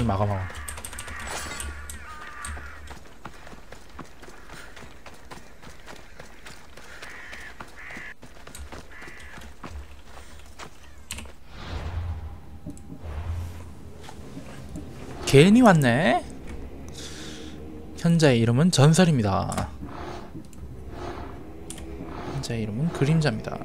막아. 괜히 왔네. 현자의 이름은 전설입니다. 현자의 이름은 그림자입니다.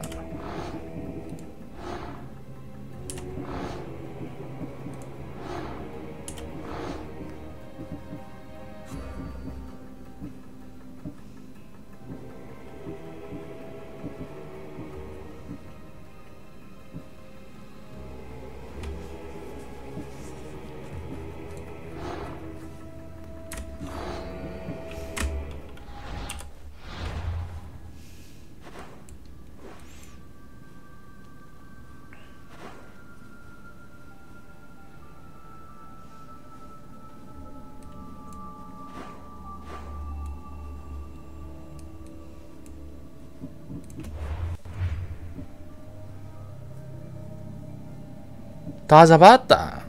다 잡았다.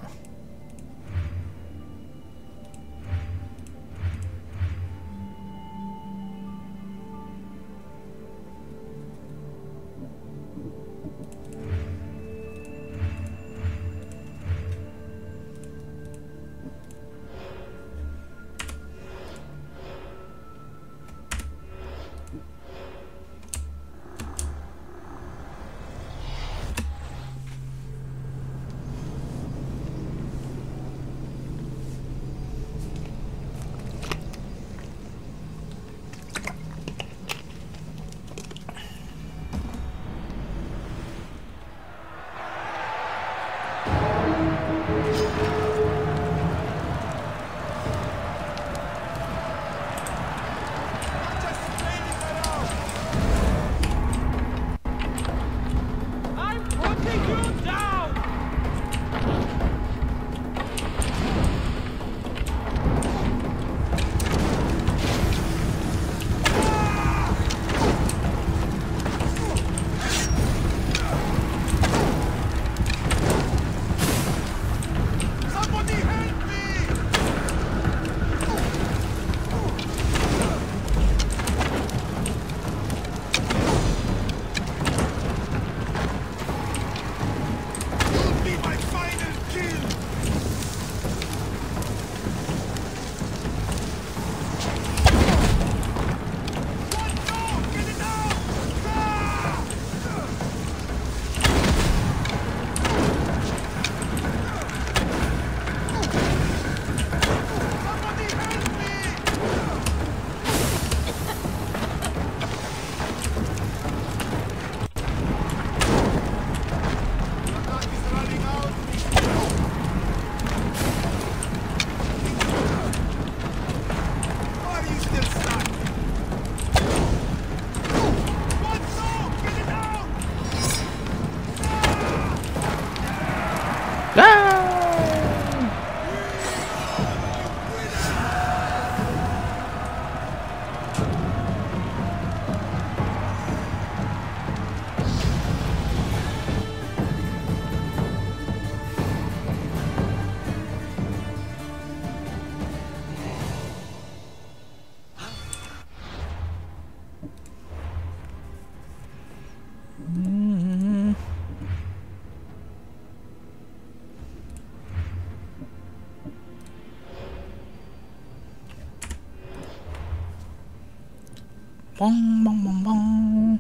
뻥뻥뻥뻥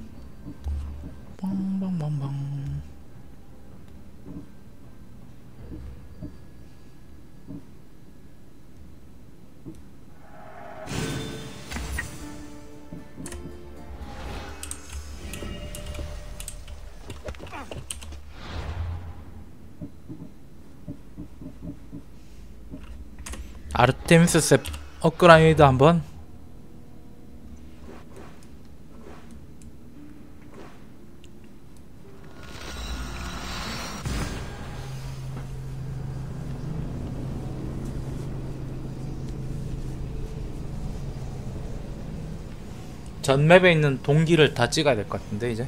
뻥뻥뻥뻥. 아르테미스 셉 업그레이드 한번. 전 맵에 있는 동기를 다 찍어야 될 것 같은데 이제.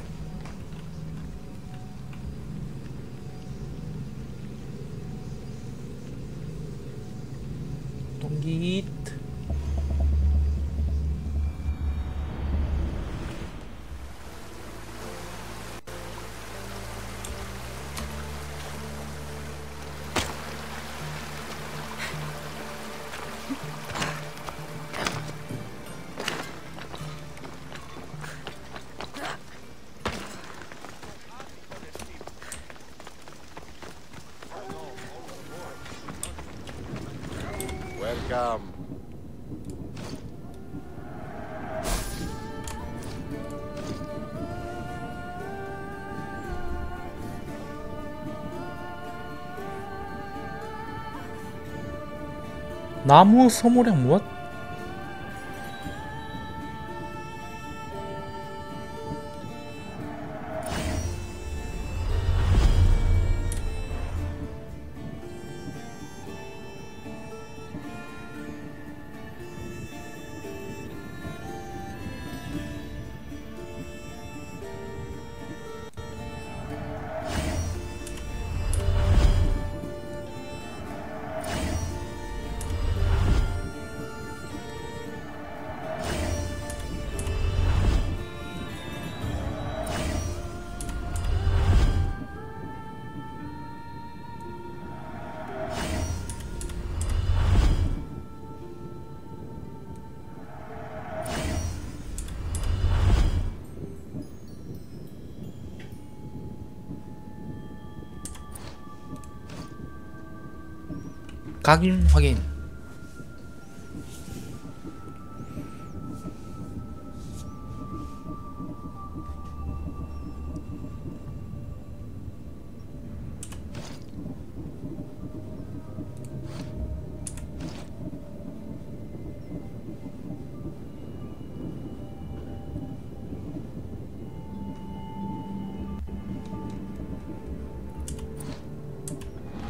동기. Welcome. 나무 소모량 무엇? 각인 확인.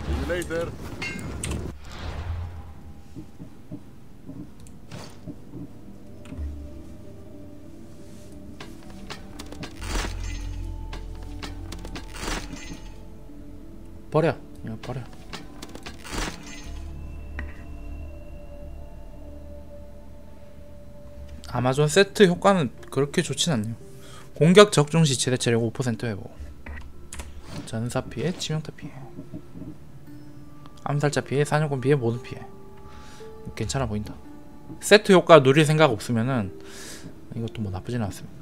See you later. 버려. 이거 버려. 아마존 세트 효과는 그렇게 좋진 않네요. 공격 적중 시 최대 체력 5% 회복. 전사 피해, 치명타 피해, 암살자 피해, 사냥꾼 피해, 모든 피해. 괜찮아 보인다. 세트 효과 누릴 생각 없으면은 이것도 뭐 나쁘진 않습니다.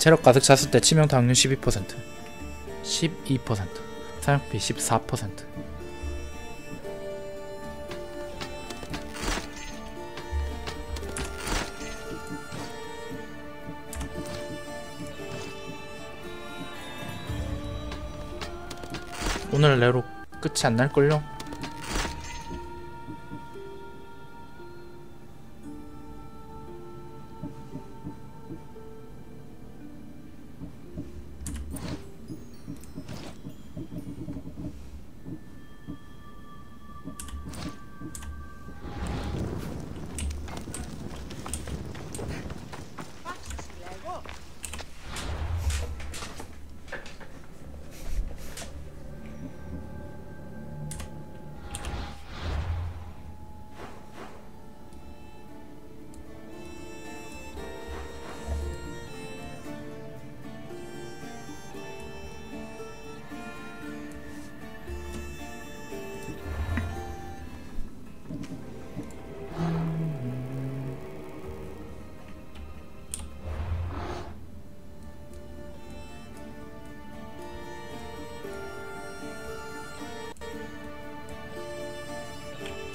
체력 가득 찼을 때 치명타 확률 12%, 12%, 사냥비 14%. 오늘 내로 끝이 안 날걸요?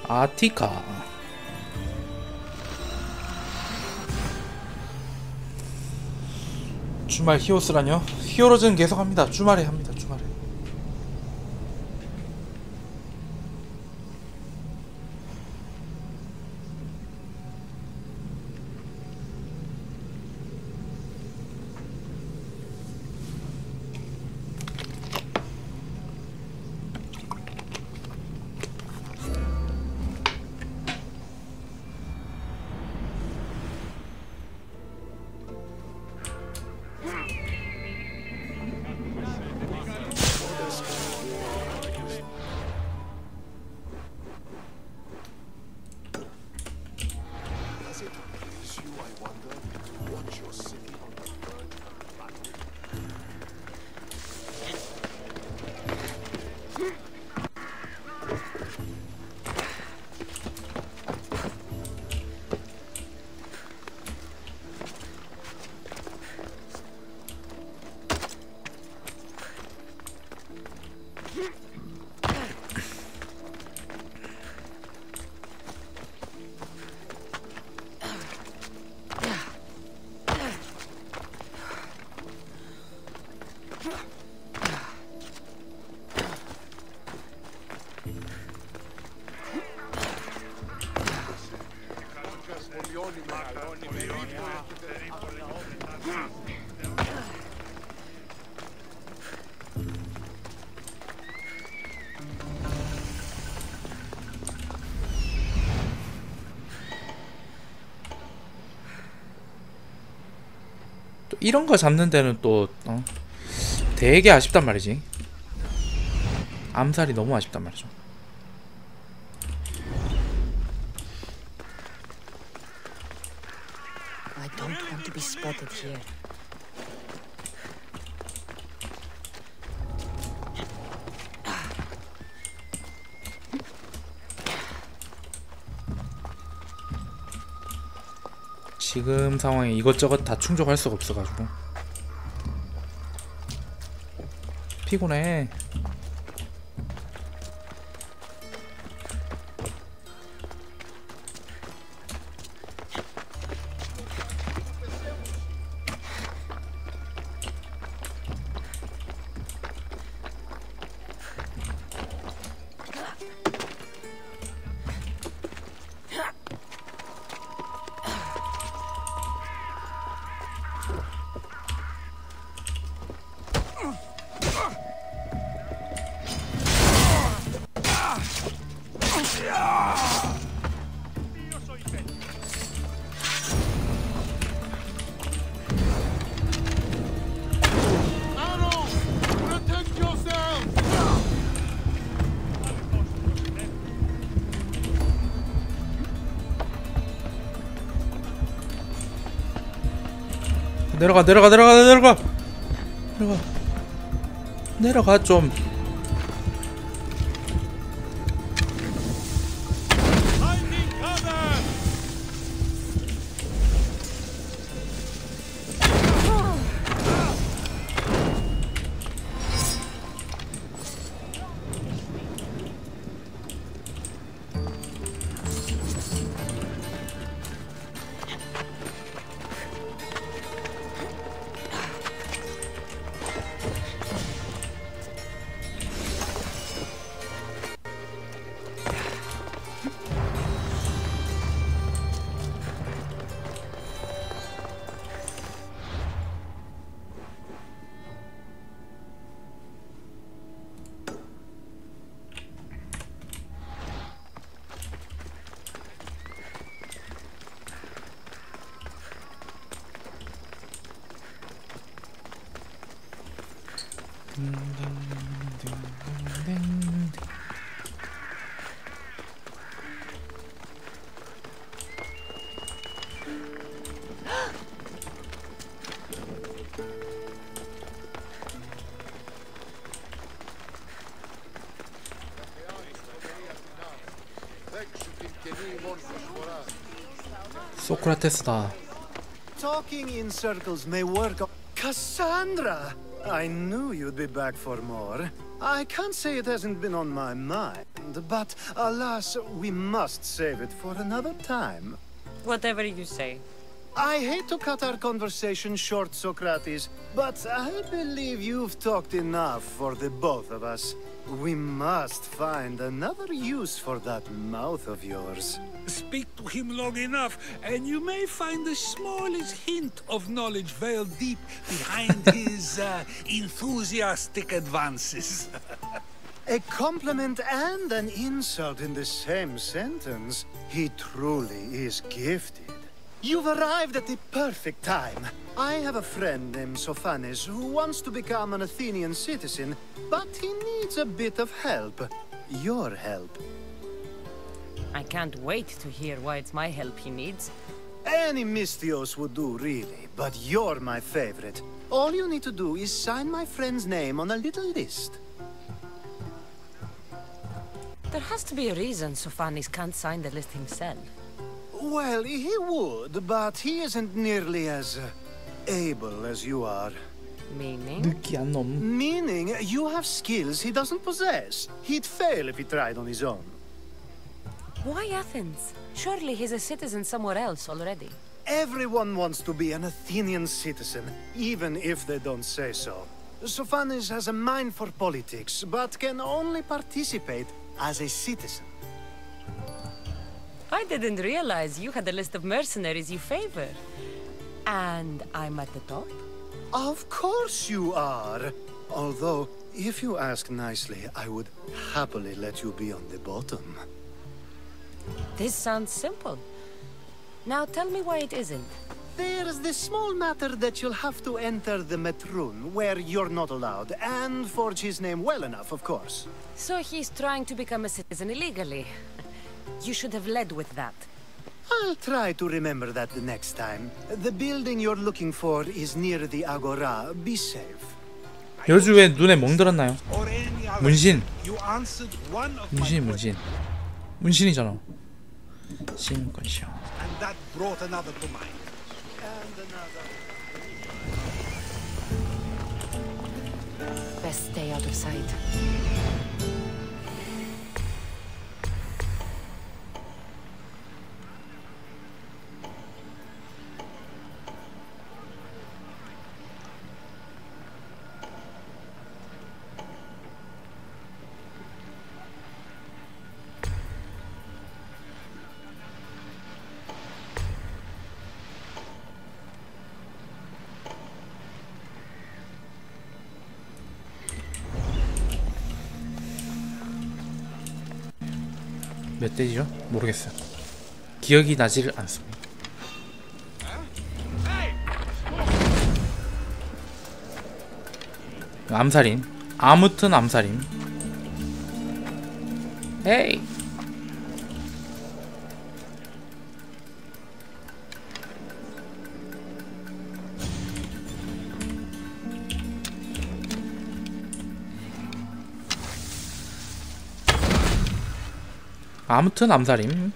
아티카. 주말 히오스라뇨? 히어로즈는 계속합니다. 주말에 합니다. 주말에. 또 이런 거 잡는 데는 또 되게 아쉽단 말이지. 암살이 너무 아쉽단 말이죠. I don't want to be spotted here. 지금 상황에 이것저것 다 충족할 수가 없어가지고 피곤해. 내려가 좀. 소크라테스다. Talking in circles may work. Cassandra! I knew you'd be back for more. I can't say it hasn't been on my mind. friend, but alas, we must save it for another time. Whatever you say. I hate to cut our conversation short, Socrates, but I believe you've talked enough for the both of us. We must find another use for that mouth of yours. Speak to him long enough, and you may find the smallest hint of knowledge veiled deep behind his enthusiastic advances. A compliment and an insult in the same sentence. He truly is gifted. You've arrived at the perfect time. I have a friend named Sophanes who wants to become an Athenian citizen, but he needs a bit of help. Your help. I can't wait to hear why it's my help he needs. Any Mystios would do, really, but you're my favorite. All you need to do is sign my friend's name on a little list. There has to be a reason Sophanis can't sign the list himself. Well, he would, but he isn't nearly as able as you are. Meaning? 느끼한 놈. Meaning, you have skills he doesn't possess. He'd fail if he tried on his own. Why Athens? Surely he's a citizen somewhere else already. Everyone wants to be an Athenian citizen, even if they don't say so. Sophanes has a mind for politics, but can only participate as a citizen. I didn't realize you had a list of mercenaries you favor. And I'm at the top? Of course you are. Although, if you ask nicely, I would happily let you be on the bottom. This sounds simple. Now tell me why it isn't. There's the small matter that you'll have to enter the Metroon, where you're not allowed, and forge his name well enough, of course. So he's trying to become a citizen illegally. You should have led with that. I'll try to remember that the next time. The building you're looking for is near the Agora. Be safe. 여주 왜 눈에 멍들었나요? Or any other. 문신. You answered one of my 문신 questions, 문신. 문신이잖아. 신권시요. and that brought another to mind. And another. Best stay out of sight. 몇 대지요? 모르겠어요. 기억이 나지를 않습니다. 암살인. 아무튼 암살인. 에이. 아무튼 암살임.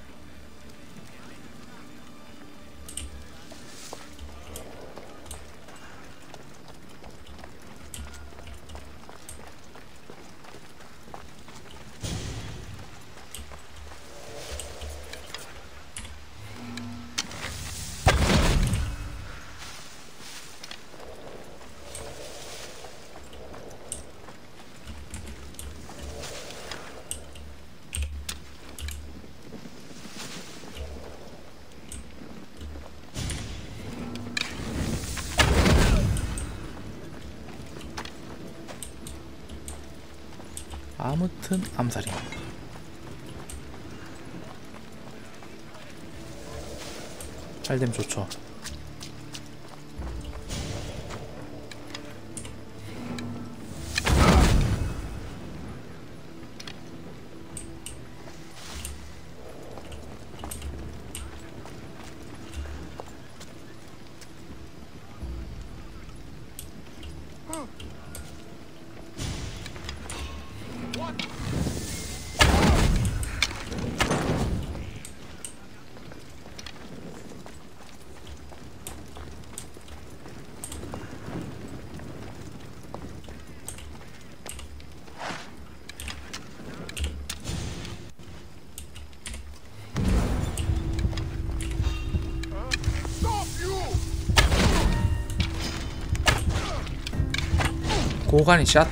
아무튼 암살임. 잘되면 좋죠. 고간이 샷.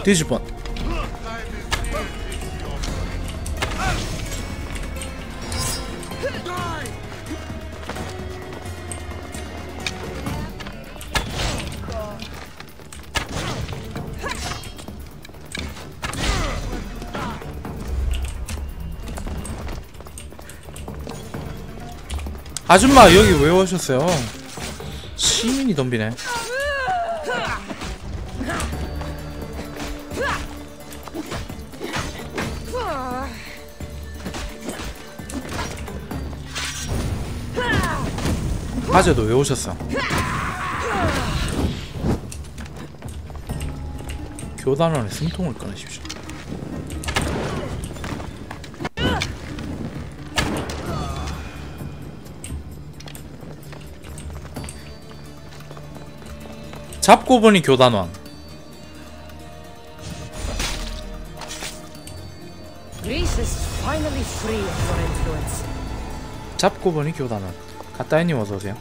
뒤질 뻔. 아줌마 여기 왜 오셨어요? 시민이 덤비네. 아재도 왜 오셨어? 교단원에 숨통을 끊으십시오. 잡고 보니 교단원. 잡고 보니 교단원. 가따이님 어서오세요.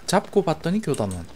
잡고 봤더니 교단원.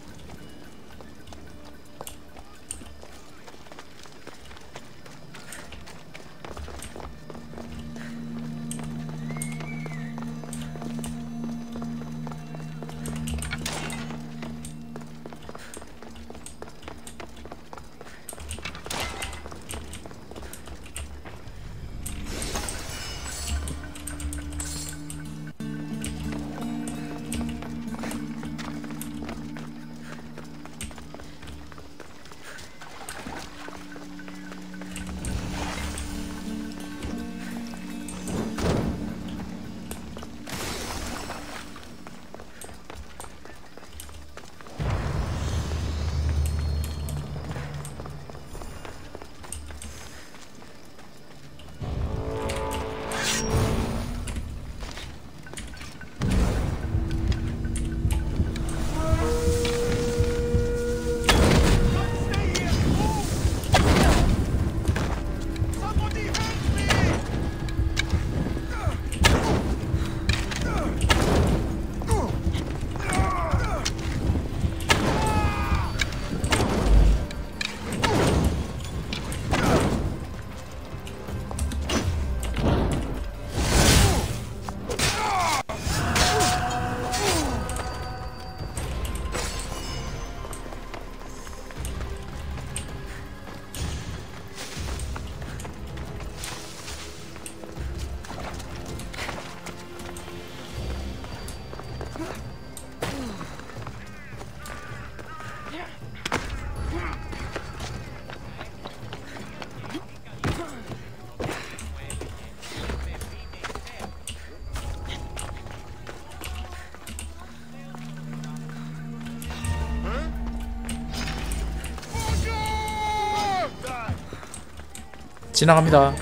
지나갑니다.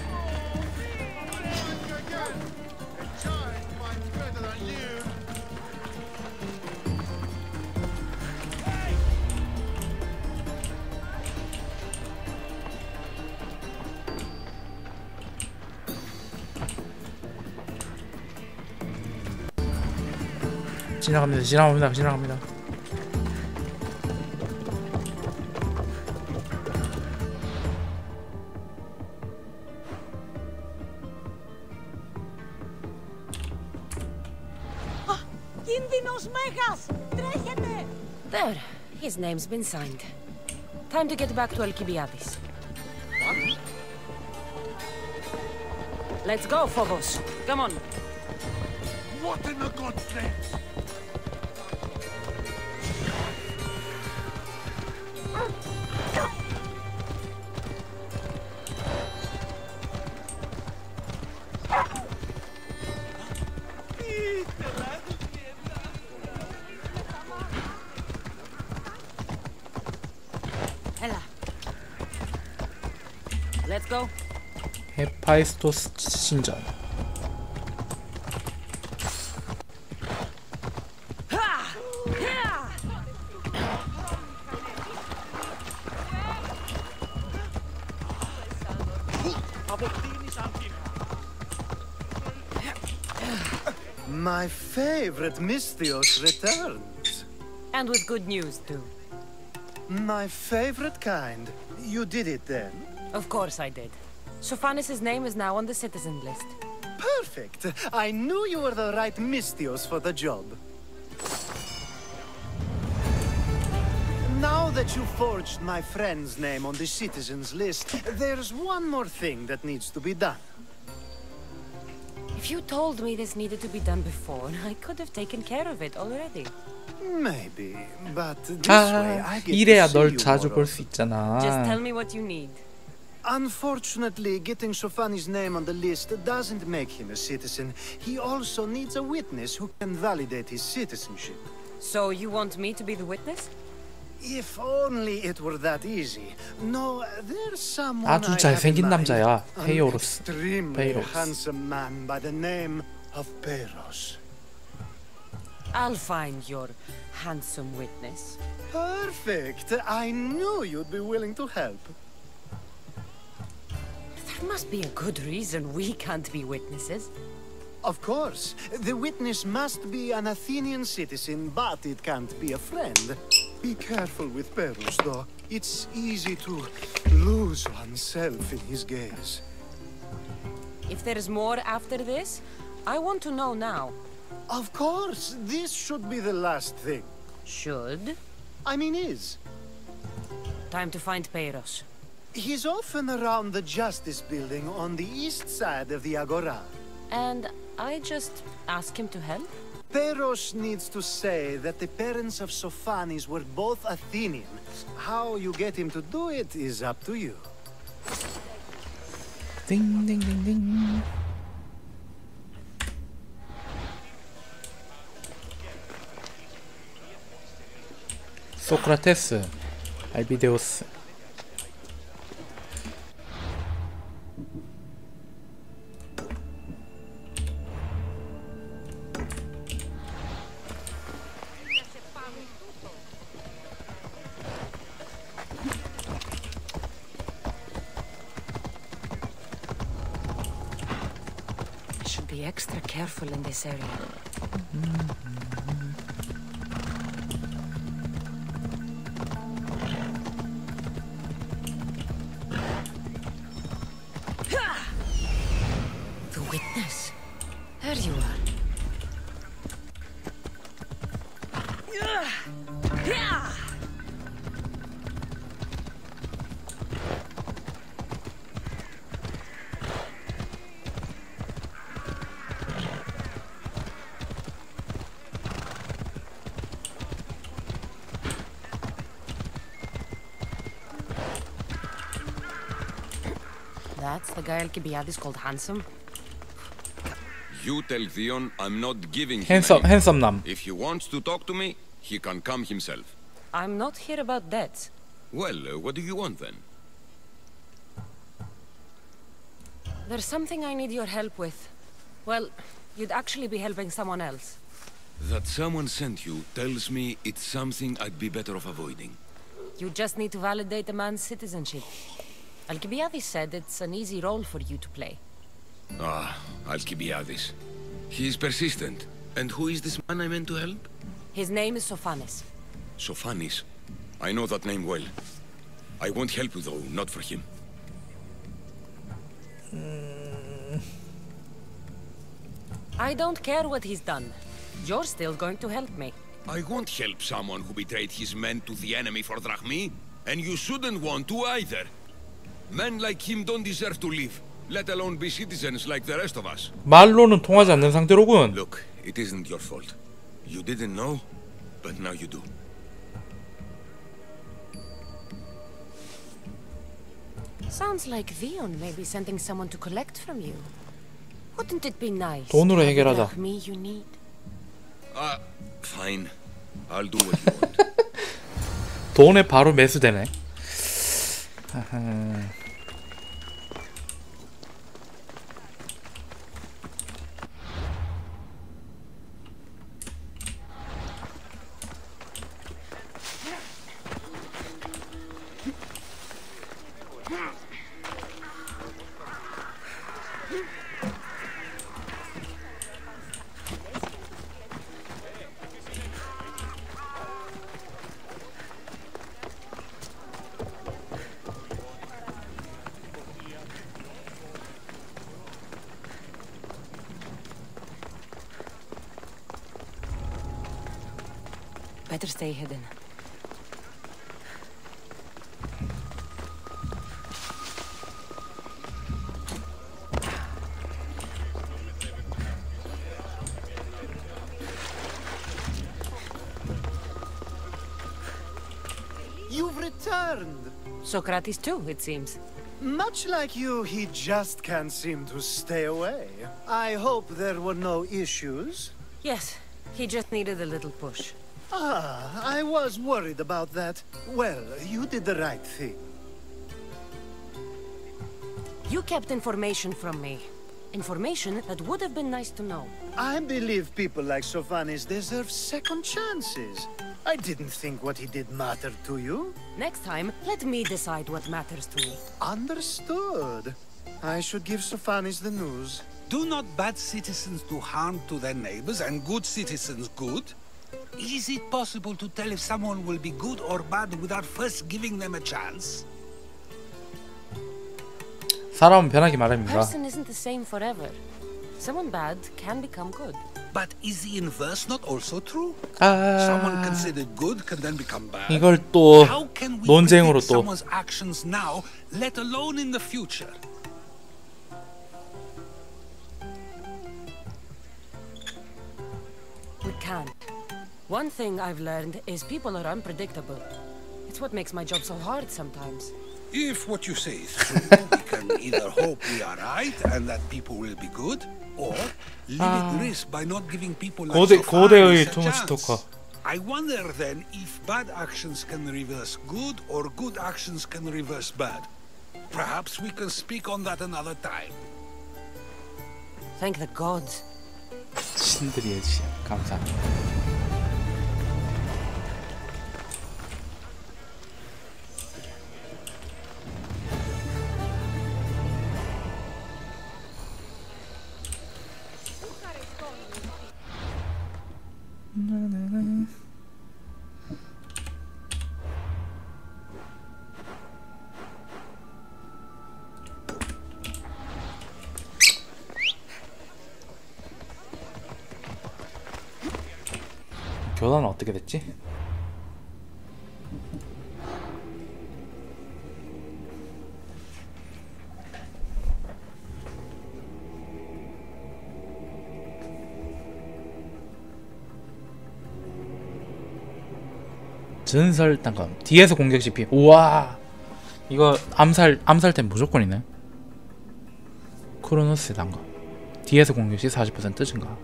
지나갑니다. 지나갑니다. 지나갑니다. There, his name's been signed. Time to get back to Alcibiades. Let's go, Phobos. Come on. What in the god's name? Ella. Let's go. 헤파이스토스 신전. My favorite Misthios returns. And with good news, too. My favorite kind. You did it then? Of course I did. Sophanis' name is now on the citizen list. Perfect. I knew you were the right Misthios for the job. Now that you forged my friend's name on the citizens list, there's one more thing that needs to be done. If you told me this needed to be done before, I could have taken care of it already. Maybe, but this way I 아, get 이래야 to see 널 you 자주 more 볼 often. 수 있잖아. Just tell me what you need. Unfortunately, getting Sophanis' name on the list doesn't make him a citizen. He also needs a witness who can validate his citizenship. So you want me to be the witness? If only it were that easy. No, there's someone 아주 I 잘생긴 have in mind. 남자야. An 페이오로스. extremely 페이로스. handsome man by the name of Peiros. I'll find your handsome witness. Perfect. I knew you'd be willing to help. There must be a good reason we can't be witnesses. Of course. The witness must be an Athenian citizen, but it can't be a friend. Be careful with Peiros, though. It's easy to lose oneself in his gaze. If there's more after this, I want to know now. Of course. This should be the last thing. Should? I mean, is. Time to find Peiros. He's often around the Justice Building on the east side of the Agora. And I just ask him to help? Peiros needs to say that the parents of Sophanis were both Athenian. How you get him to do it is up to you. 띵띵띵띵. 소크라테스, 알비데오스. Should be extra careful in this area. The witness. There you are. That's the guy Alcibiades called handsome? You tell Theon I'm not giving him 핸섬 any. 핸섬남. If he wants to talk to me, he can come himself. I'm not here about debts. Well, what do you want then? There's something I need your help with. Well, you'd actually be helping someone else. That someone sent you tells me it's something I'd be better off avoiding. You just need to validate a man's citizenship. Alcibiades said it's an easy role for you to play. Ah, Alcibiades. He's persistent. And who is this man I meant to help? His name is Sophanis. Sophanis. I know that name well. I want help though, not for him. I don't care what he's done. you're still going to help me. I won't help someone who betrayed his men to the enemy for drachmi, and you shouldn't want to either. Men like him don't deserve to live, let alone be citizens like the rest of us. 말로는 통하지 않는 상태로군. Look, it isn't your fault. You didn't know, but now you do. Sounds like Vion may be sending someone to collect from you. Wouldn't it be nice? 돈으로 해결하자. Me you need. Fine. I'll do what you want. 돈에 바로 매수되네. Better stay hidden. You've returned. Socrates too, it seems. Much like you, he just can't seem to stay away. I hope there were no issues. Yes, he just needed a little push. Ah, I was worried about that. Well, you did the right thing. You kept information from me. Information that would have been nice to know. I believe people like Sophanis deserve second chances. I didn't think what he did mattered to you. Next time, let me decide what matters to me. Understood. I should give Sophanis the news. Do not bad citizens do harm to their neighbors and good citizens good? Is it possible to tell if someone will be good or bad without first giving them a chance? 사람은 변하기 마련입니다. Person isn't the same forever. Someone bad can become good. But is the inverse not also true? 아, Someone considered good can then become bad. 이걸 또 How can we 논쟁으로 predict 또 someone's actions now, let alone in the future? We can't. One thing I've learned is people are unpredictable. It's what makes my job so hard sometimes. If what you say is true, we can either hope we are right and that people will be good, or limit risk by not giving people like 고대의 Sophanis a 투머치 chance. 토커. I wonder then if bad actions can reverse good or good actions can reverse bad. Perhaps we can speak on that another time. Thank the gods. 신들이 해주시 감사합니다. 교단은 어떻게 됐지? 전설 단검 뒤에서 공격 시피. 우와, 이거 암살템 무조건이네. 크로노스 단검 뒤에서 공격 시 40% 증가.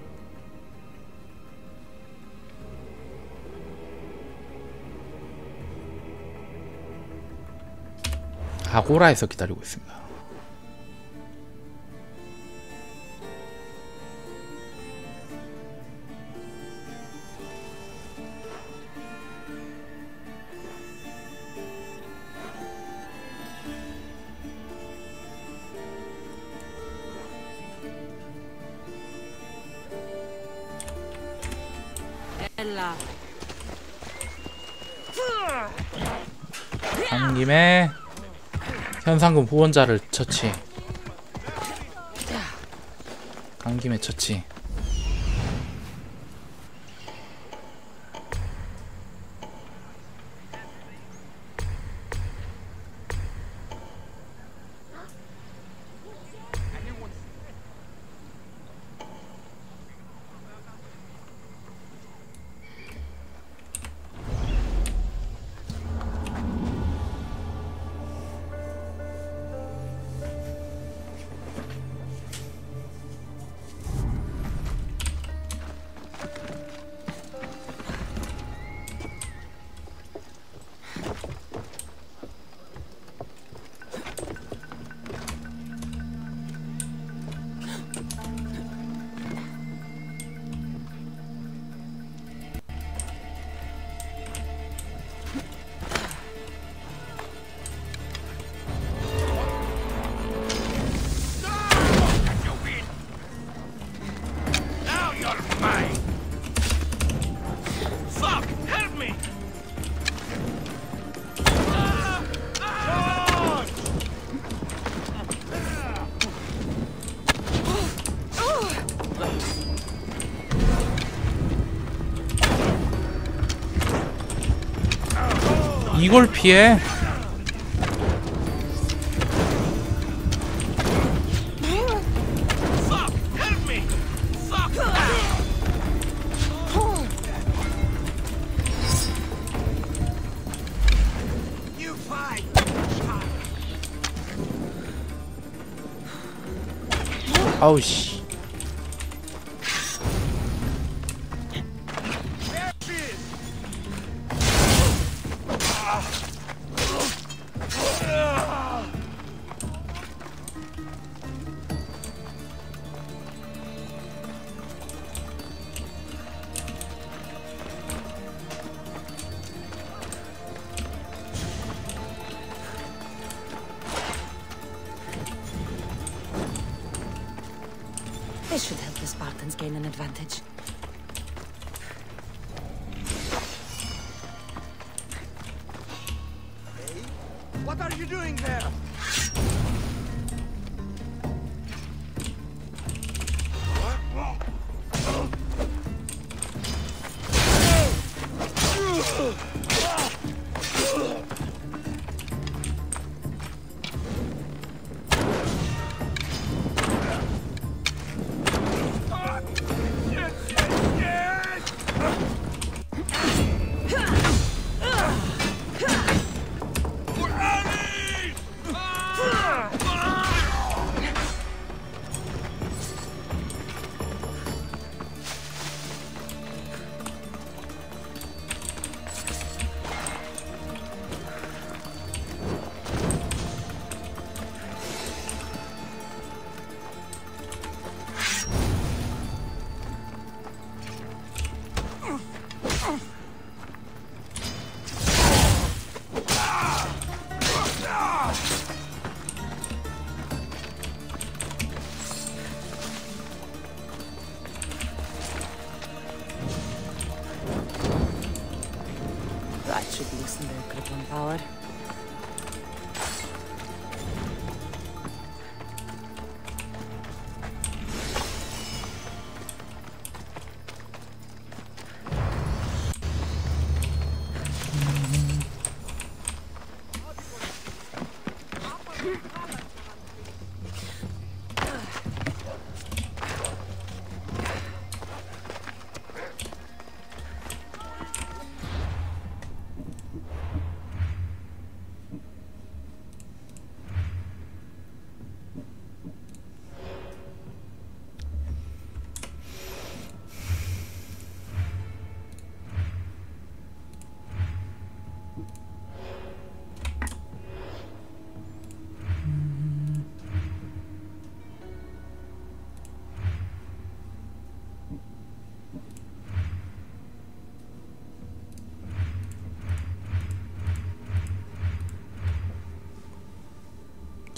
아고라에서 기다리고 있습니다. 간 김에 현상금 후원자를 처치. 간 김에 처치. 이걸 피해? 아우씨. This should help the Spartans gain an advantage. What are you doing there? That should loosen their grip on power.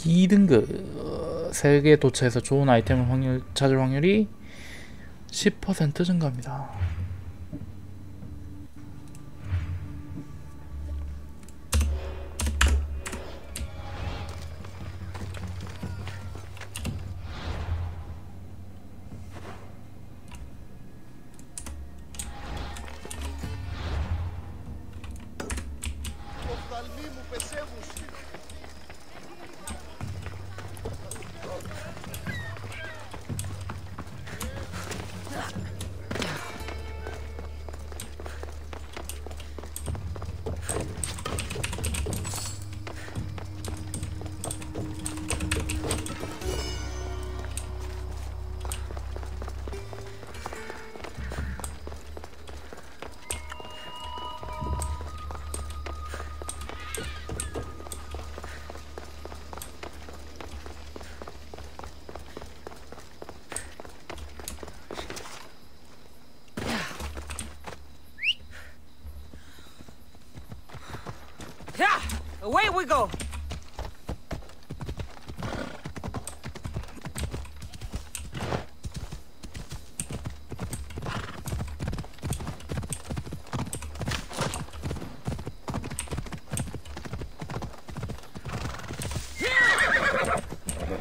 D등급 세계에 도착해서 좋은 아이템을 찾을 확률이 10% 증가합니다. Yeah, away we go.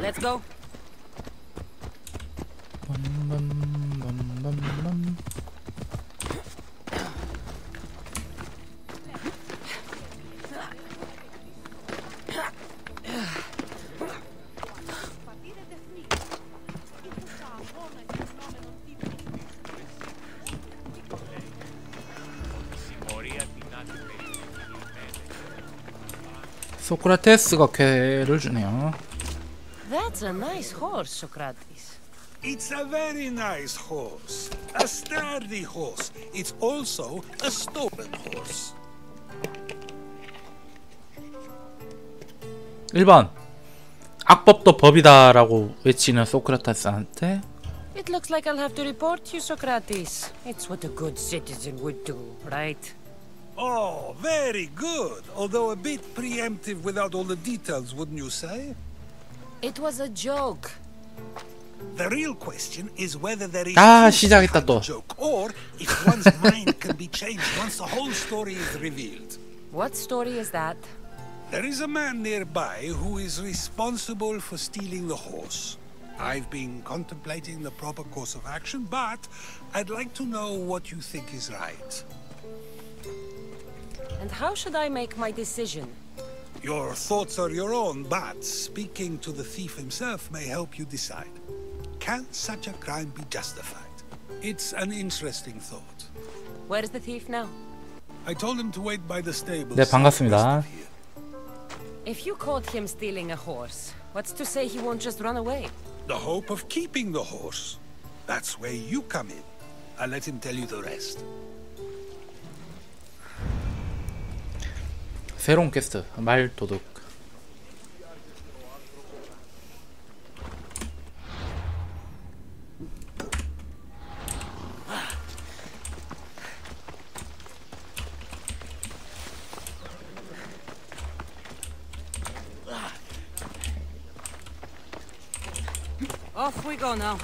Let's go. 소크라테스가 쾌를 주네요. That's a nice horse, Socrates. It's a very nice horse. A sturdy horse. It's also a stolen horse. 1번 악법도 법이다라고 외치는 소크라테스한테 It looks like I'll have to report you, Socrates. It's what a good citizen would do, right? Oh, very good. Although a bit preemptive without all the details, wouldn't you say? It was a joke. The real question is whether there is 시작했다 또. a joke or if one's mind can be changed once the whole story is revealed. What story is that? There is a man nearby who is responsible for stealing the horse. I've been contemplating the proper course of action, but I'd like to know what you think is right. And how should I make my decision? Your thoughts are your own, but speaking to the thief himself may help you decide. Can such a crime be justified? It's an interesting thought. Where is the thief now? I told him to wait by the stables. 네, 반갑습니다. southwest of here. If you caught him stealing a horse, what's to say he won't just run away? The hope of keeping the horse. That's where you come in. I'll let him tell you the rest. 새로운 퀘스트 말 도둑. Off we go now.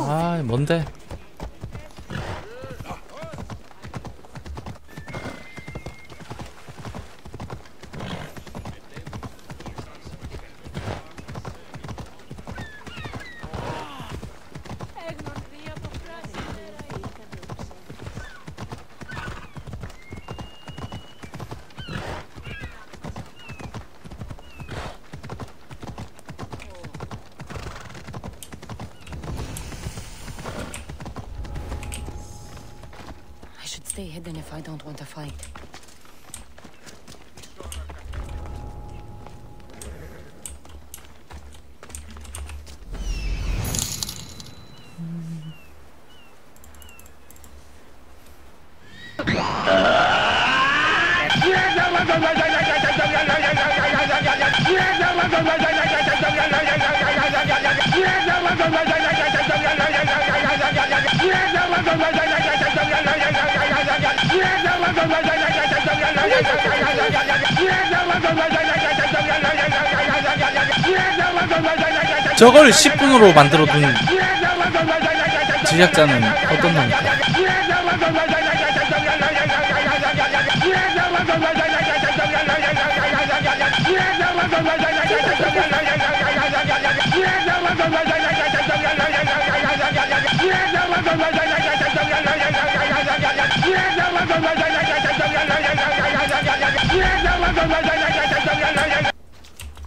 아, 뭔데? Stay hidden if I don't want to fight. 저걸 10분으로 만들어둔 제작자는 어떤 놈입니까?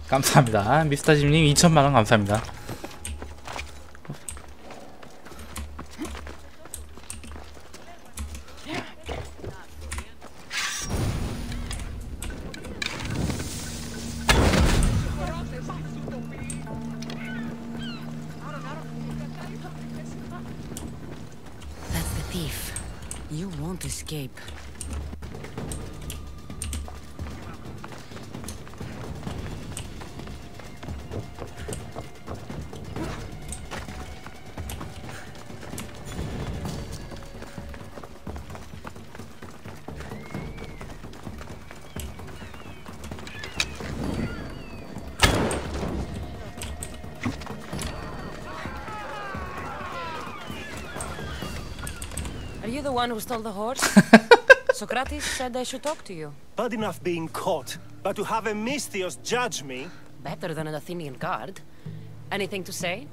감사합니다. 미스터짐님 2,000만원 감사합니다. That's the thief. You won't escape. Are you the one who stole the horse? Socrates said I should talk to you. Bad enough being caught, but to have a Misthios judge me? Better than an Athenian guard. Anything to say?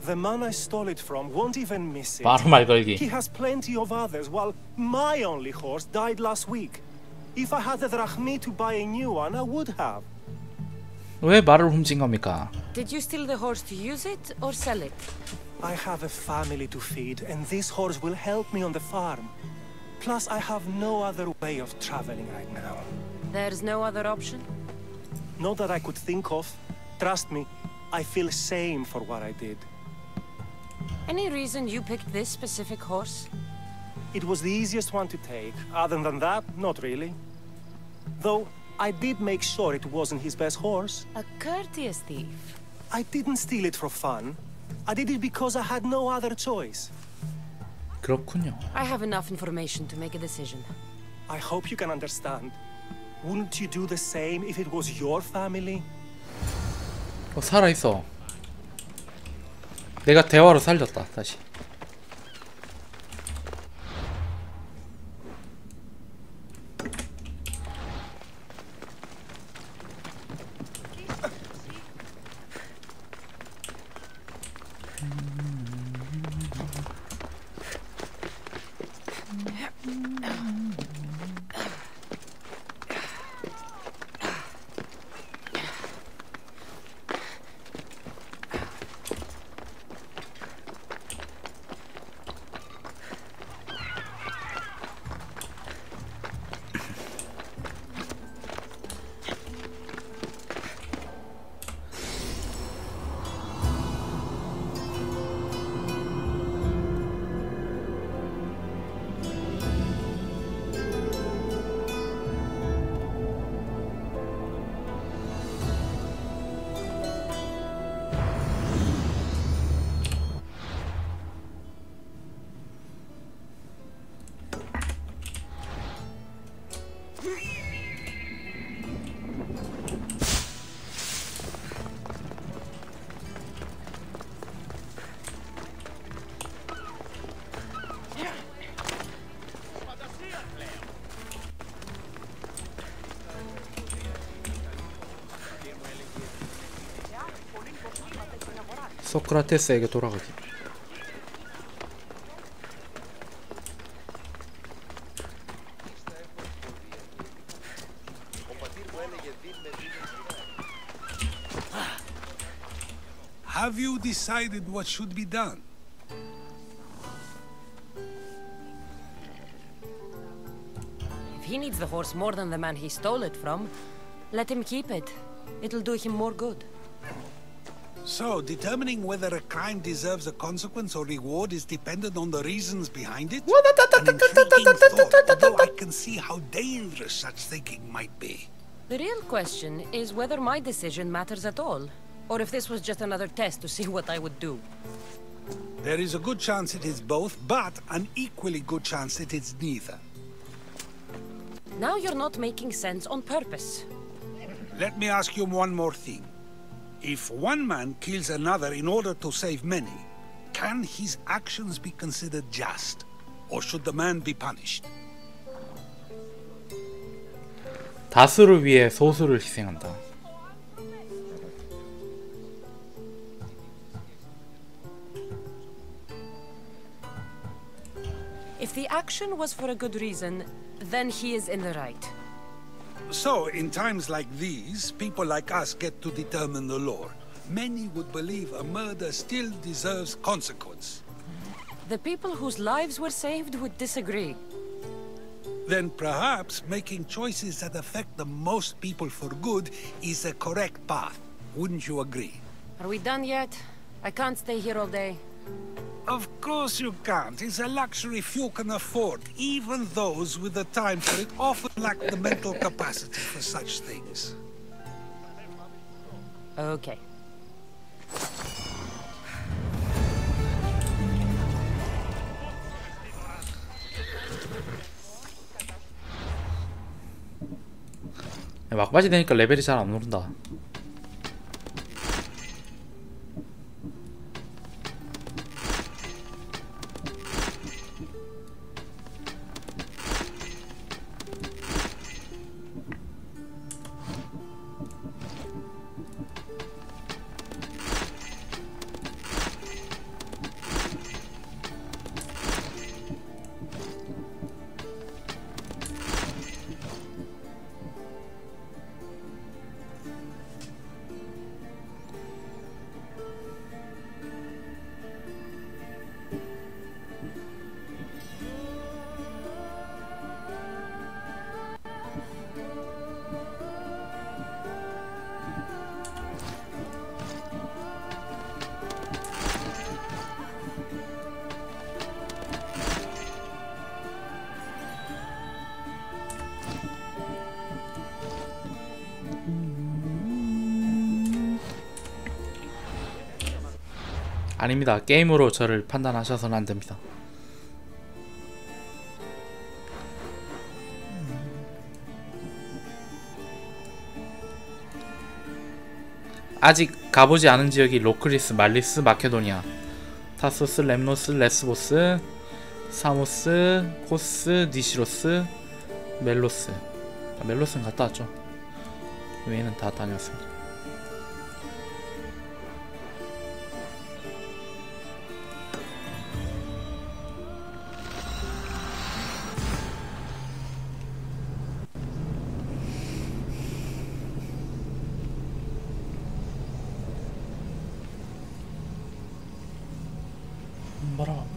The man I stole it from won't even miss it. 바로 말 걸기. He has plenty of others, while my only horse died last week. If I had the drachmi to buy a new one, I would have. 왜 말을 훔친 겁니까? Did you steal the horse to use it or sell it? I have a family to feed, and this horse will help me on the farm. Plus, I have no other way of traveling right now. There's no other option? Not that I could think of. Trust me, I feel shame for what I did. Any reason you picked this specific horse? It was the easiest one to take. Other than that, not really. Though, I did make sure it wasn't his best horse. A courteous thief. I didn't steal it for fun. I did it because I had no other choice. 그렇군요. I have enough information to make a decision. I hope you can understand. Wouldn't you do the same if it was your family? 살아있어. 내가 대화로 살렸다. 다시. 소크라테스에게 돌아가기. Have you decided what should be done? If he needs the horse more than the man he stole it from, let him keep it. It'll do him more good. So, determining whether a crime deserves a consequence or reward is dependent on the reasons behind it? An intriguing thought, although I can see how dangerous such thinking might be. The real question is whether my decision matters at all, or if this was just another test to see what I would do. There is a good chance it is both, but an equally good chance it is neither. Now you're not making sense on purpose. Let me ask you one more thing. If one man kills another in order to save many, can his actions be considered just? Or should the man be punished? 다수를 위해 소수를 희생한다. If the action was for a good reason, then he is in the right. So, in times like these, people like us get to determine the law. Many would believe a murder still deserves consequence. The people whose lives were saved would disagree. Then perhaps making choices that affect the most people for good is a correct path. Wouldn't you agree? Are we done yet? I can't stay here all day. Of course you can't. It's a luxury few can afford. Even those with the time for it often lack the mental capacity for such things. Okay. 막바지 되니까 레벨이 잘 안 오른다. 아닙니다. 게임으로 저를 판단하셔서는 안 됩니다. 아직 가보지 않은 지역이 로크리스, 말리스, 마케도니아, 타소스, 렘노스, 레스보스, 사모스, 코스, 니시로스, 멜로스. 멜로스는 갔다 왔죠. 외에는 다 다녔습니다. 뭐라고?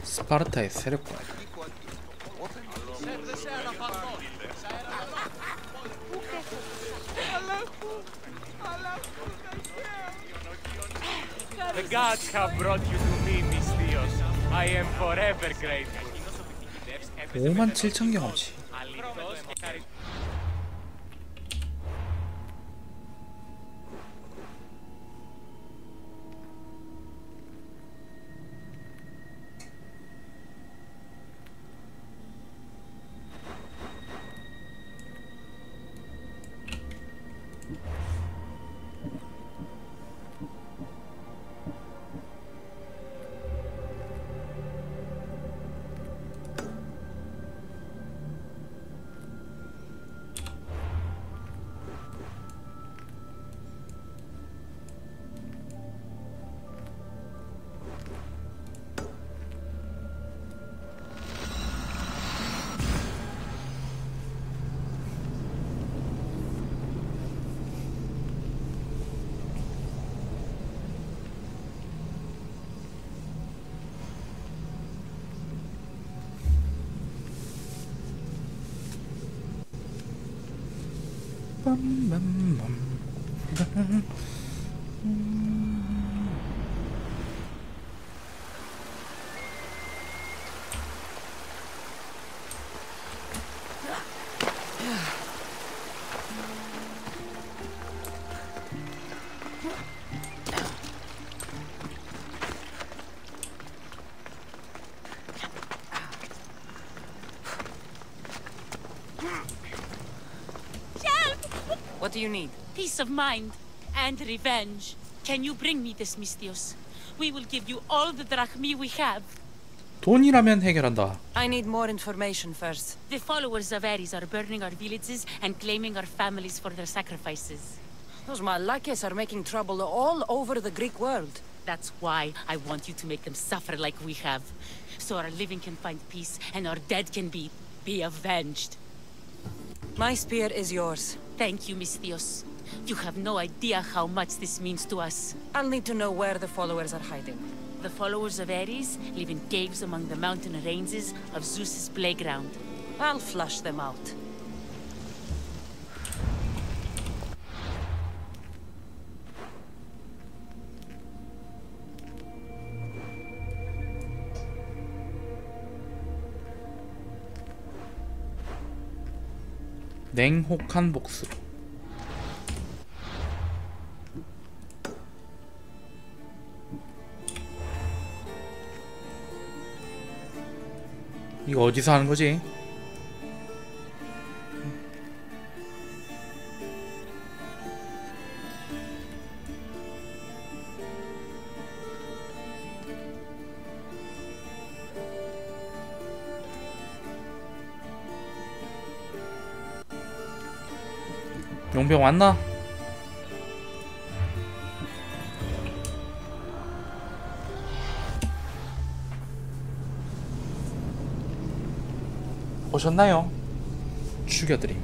스파르타의 세력과 The gods have brought you to me, Mistios. I am forever grateful. 57,000 경험치. What do you need? Peace of mind and revenge. Can you bring me this, Mistios? We will give you all the drachmi we have. 돈이라면 해결한다. I need more information first. The followers of Ares are burning our villages and claiming our families for their sacrifices. Those Malakes are making trouble all over the Greek world. That's why I want you to make them suffer like we have. So our living can find peace and our dead can be avenged. My spear is yours. Thank you, Mistios. You have no idea how much this means to us. I'll need to know where the followers are hiding. The followers of Ares live in caves among the mountain ranges of Zeus's playground. I'll flush them out. 냉혹한 복수. 이거 어디서 하는 거지? 용병 왔나? 오셨나요? 죽여드림.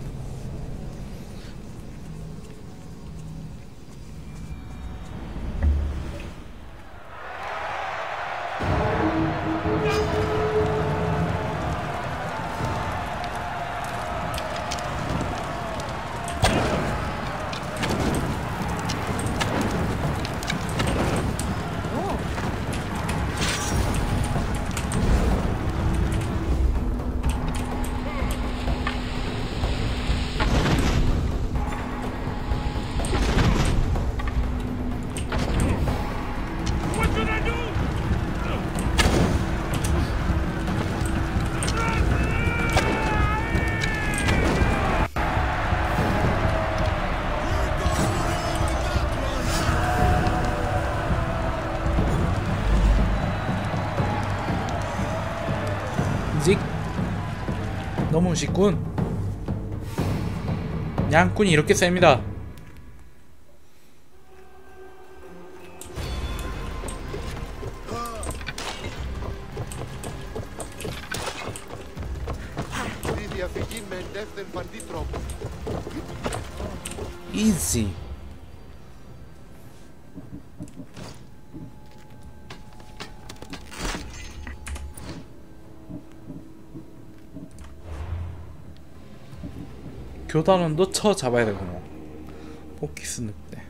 무시꾼. 양꾼이 이렇게 셉니다. 이지. 교단원도 쳐 잡아야 되고 뭐. 포키스 늑대.